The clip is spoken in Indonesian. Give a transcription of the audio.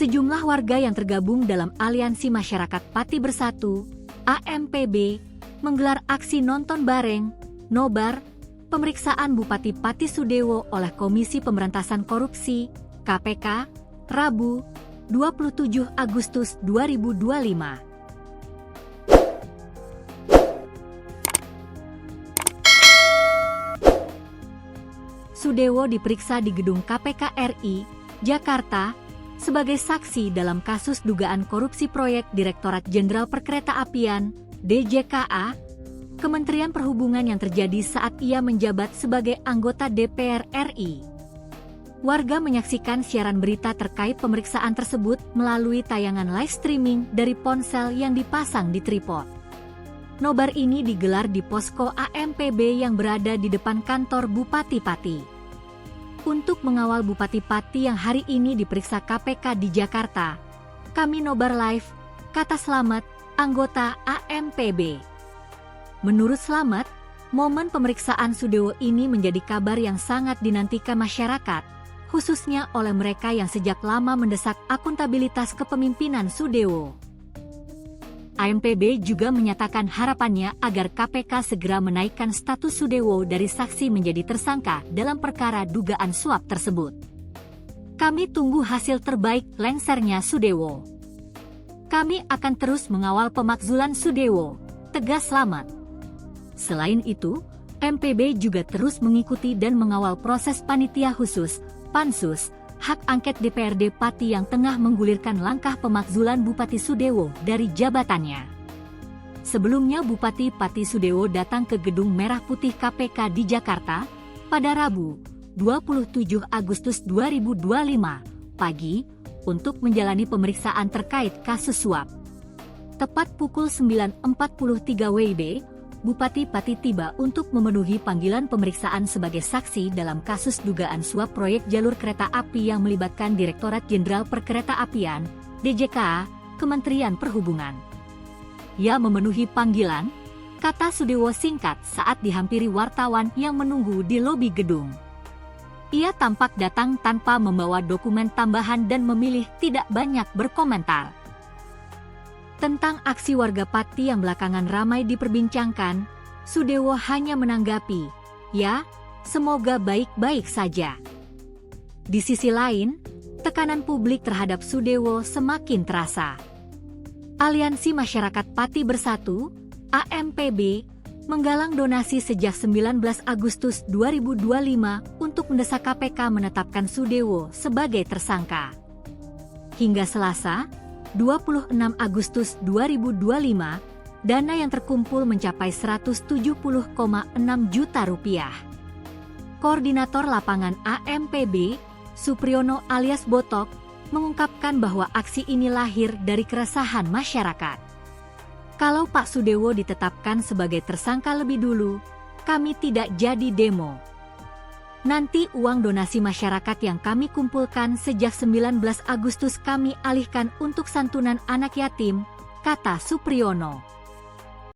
Sejumlah warga yang tergabung dalam Aliansi Masyarakat Pati Bersatu, AMPB, menggelar aksi nonton bareng, nobar, pemeriksaan Bupati Pati Sudewo oleh Komisi Pemberantasan Korupsi, KPK, Rabu, 27 Agustus 2025. Sudewo diperiksa di gedung KPK RI, Jakarta, sebagai saksi dalam kasus dugaan korupsi proyek Direktorat Jenderal Perkeretaapian, DJKA, Kementerian Perhubungan yang terjadi saat ia menjabat sebagai anggota DPR RI. Warga menyaksikan siaran berita terkait pemeriksaan tersebut melalui tayangan live streaming dari ponsel yang dipasang di tripod. Nobar ini digelar di posko AMPB yang berada di depan kantor Bupati Pati. Untuk mengawal Bupati Pati yang hari ini diperiksa KPK di Jakarta, kami nobar live, kata Slamet, anggota AMPB. Menurut Slamet, momen pemeriksaan Sudewo ini menjadi kabar yang sangat dinantikan masyarakat, khususnya oleh mereka yang sejak lama mendesak akuntabilitas kepemimpinan Sudewo. AMPB juga menyatakan harapannya agar KPK segera menaikkan status Sudewo dari saksi menjadi tersangka dalam perkara dugaan suap tersebut. Kami tunggu hasil terbaik lengsernya Sudewo. Kami akan terus mengawal pemakzulan Sudewo, tegas Slamet. Selain itu, AMPB juga terus mengikuti dan mengawal proses panitia khusus, Pansus, hak angket DPRD Pati yang tengah menggulirkan langkah pemakzulan Bupati Sudewo dari jabatannya. Sebelumnya Bupati Pati Sudewo datang ke Gedung Merah Putih KPK di Jakarta pada Rabu, 27 Agustus 2025, pagi, untuk menjalani pemeriksaan terkait kasus suap. Tepat pukul 9.43 WIB, Bupati Pati tiba untuk memenuhi panggilan pemeriksaan sebagai saksi dalam kasus dugaan suap proyek jalur kereta api yang melibatkan Direktorat Jenderal Perkeretaapian, DJKA, Kementerian Perhubungan. Ia memenuhi panggilan, kata Sudewo singkat saat dihampiri wartawan yang menunggu di lobi gedung. Ia tampak datang tanpa membawa dokumen tambahan dan memilih tidak banyak berkomentar. Tentang aksi warga Pati yang belakangan ramai diperbincangkan, Sudewo hanya menanggapi, "Ya, semoga baik-baik saja." Di sisi lain, tekanan publik terhadap Sudewo semakin terasa. Aliansi Masyarakat Pati Bersatu, AMPB, menggalang donasi sejak 19 Agustus 2025 untuk mendesak KPK menetapkan Sudewo sebagai tersangka. Hingga Selasa, 26 Agustus 2025, dana yang terkumpul mencapai 170,6 juta rupiah. Koordinator lapangan AMPB, Supriyono alias Botok, mengungkapkan bahwa aksi ini lahir dari keresahan masyarakat. Kalau Pak Sudewo ditetapkan sebagai tersangka lebih dulu, kami tidak jadi demo. Nanti uang donasi masyarakat yang kami kumpulkan sejak 19 Agustus kami alihkan untuk santunan anak yatim, kata Supriyono.